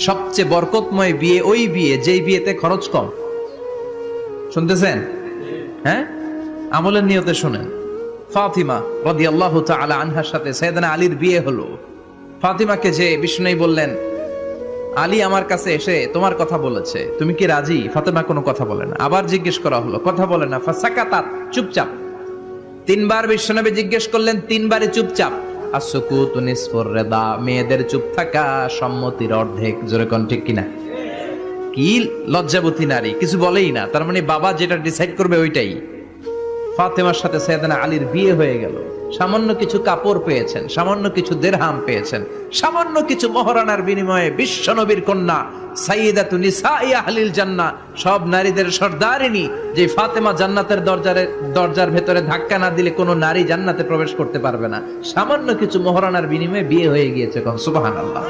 সবচেয়ে বরকতময় বিয়ে ওই বিয়ে যেই বিয়েতে খরচ কম। শুনতেছেন? হ্যাঁ, আমলের নিয়তে শুনেন। ফাতিমা রাদিয়াল্লাহু তাআলা আনহার সাথে সাইয়েদনা আলীর বিয়ে হলো। ফাতিমাকে যে বিষ্ণু বললেন, আলী আমার কাছে এসে তোমার কথা বলেছে, তুমি কি রাজি? ফাতিমা কোনো কথা বলে না। আবার জিজ্ঞেস করা হলো, কথা বলে না। ফাসাকাতাত, চুপচাপ। তিনবার বিশ্বনবী জিজ্ঞেস করলেন, তিনবারই চুপচাপ। আসুকুতু নিসফুর রিদা, মেয়েদের চুপ থাকা সম্মতির অর্ধেক। জোরে কোন ঠিক কিনা? কি লজ্জাবতী নারী, কিছু বলেই না। তার মানে বাবা যেটা ডিসাইড করবে ওইটাই। ফাতেমার সাথে সাইয়েদনা আলীর বিয়ে হয়ে গেল। সামান্য কিছু কাপড় পেয়েছেন, সামান্য কিছু দিরহাম পেয়েছেন, সামান্য কিছু মহরানার বিনিময়ে বিশ্বনবীর কন্যা সাইয়্যিদাতু নিসাই আহলিল জান্নাহ, সব নারীদের সর্দারিনী, যে ফাতেমা জান্নাতের দরজার ভেতরে ধাক্কা না দিলে কোনো নারী জান্নাতে প্রবেশ করতে পারবে না। সামান্য কিছু মহরানার বিনিময়ে বিয়ে হয়ে গিয়েছে। সুবহানাল্লাহ।